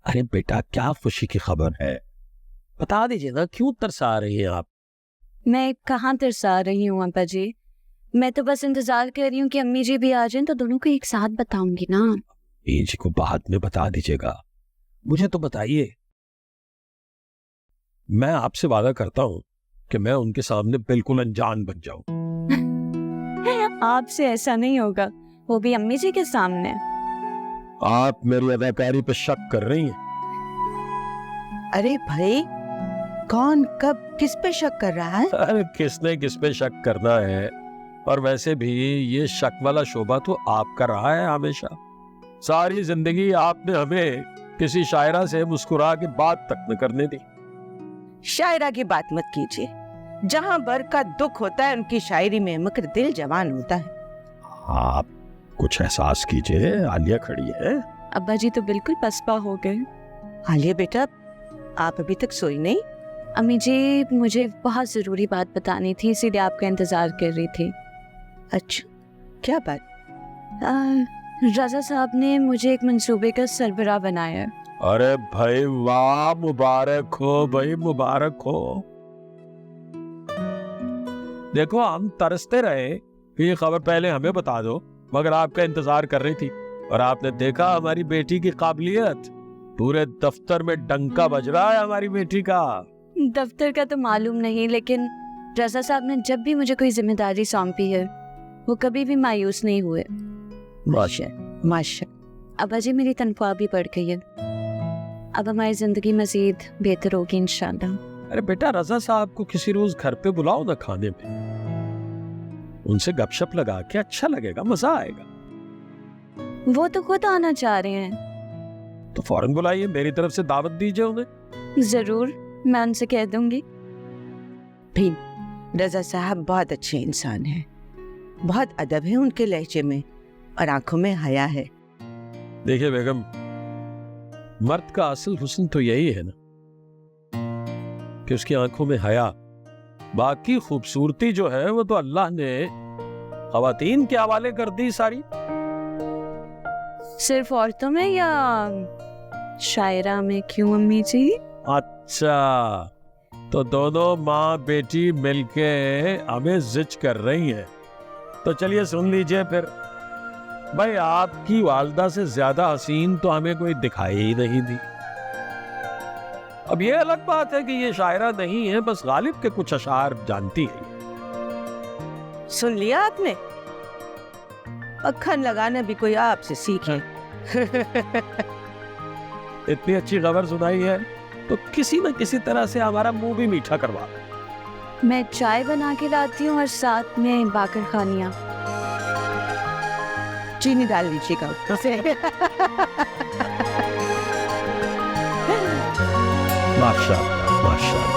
अरे बेटा, क्या खुशी की खबर है, बता दीजिए ना, क्यों तरसा रही हैं आप? मैं कहाँ तरसा रही हूँ अब्बा जी, मैं तो बस इंतजार कर रही हूँ कि अम्मी जी भी आ जाएं तो दोनों को एक साथ बताऊंगी ना। जी को बाद में बता दीजिएगा, मुझे तो बताइए। मैं आपसे वादा करता हूँ कि मैं उनके सामने बिल्कुल अनजान बन जाऊं। आपसे ऐसा नहीं होगा, वो भी अम्मी जी के सामने। आप मेरी अदाकारी पे शक कर रही हैं? अरे भाई, कौन कब किस पे शक कर रहा है? अरे किसने किस पे शक करना है, और वैसे भी ये शक वाला शोभा तो आपका रहा है हमेशा। सारी जिंदगी आपने हमें किसी शायरा से मुस्कुरा के बात तक न करने दी। शायरा की बात मत कीजिए, जहाँ बर का दुख होता है उनकी शायरी में मगर दिल जवान होता है। आप कुछ एहसास कीजिए, आलिया खड़ी है। अब्बा जी तो बिल्कुल पसपा हो गए। आलिया बेटा, आप अभी तक सोई नहीं? अम्मी जी, मुझे बहुत जरूरी बात बतानी थी, इसीलिए आपका इंतजार कर रही थी। अच्छा, क्या बात? रजा साहब ने मुझे एक मंसूबे का सरबराह बनाया है। अरे भाई वाह, मुबारक हो भाई, मुबारक हो। देखो, हम तरसते रहे कि ये खबर पहले हमें बता दो, मगर आपका इंतजार कर रही थी, और आपने देखा हमारी बेटी की काबिलियत। पूरे दफ्तर में डंका बज रहा है हमारी बेटी का। दफ्तर का तो मालूम नहीं, लेकिन रजा साहब ने जब भी मुझे कोई जिम्मेदारी सौंपी है वो कभी भी मायूस नहीं हुए। माशा माशा। अब्बा जी, मेरी तनख्वाह भी बढ़ गई है, अब हमारी जिंदगी मजीद बेहतर होगी इंशाल्लाह। अरे बेटा, रजा साहब को किसी रोज घर पे बुलाओ ना खाने पे, उनसे गपशप लगा के अच्छा लगेगा, मजा आएगा। वो तो खुद आना चाह रहे हैं। तो फौरन बुलाइए, मेरी तरफ से दावत दीजिए उन्हें। जरूर, मैं उनसे कह दूंगी। भी रजा साहब बहुत अच्छे इंसान हैं, बहुत अदब है उनके लहजे में और आंखों में हया है। देखिए बेगम, मर्द का असल हुस्न तो यही है ना कि उसकी आंखों में हया। बाकी खूबसूरती जो है वो तो अल्लाह ने ख्वातीन के हवाले कर दी सारी। सिर्फ औरतों में या शायरा में? क्यों अम्मी जी? अच्छा, तो दोनों माँ बेटी मिलके हमें जिच कर रही हैं। तो चलिए सुन लीजिए फिर। भाई, आपकी वालदा से ज्यादा हसीन तो हमें कोई दिखाई ही नहीं दी। अब ये अलग बात है कि ये शायरा नहीं है, बस गालिब के कुछ अशार जानती है। सुन लिया आपने? अखन लगाना भी कोई आपसे सीखे। इतनी अच्छी खबर सुनाई है तो किसी न किसी तरह से हमारा मुंह भी मीठा करवा दो। मैं चाय बना के लाती हूँ और साथ में बाकर खानियाँ। चीनी डाल लीजिएगा ऊपर से। माशाअल्लाह, माशाअल्लाह।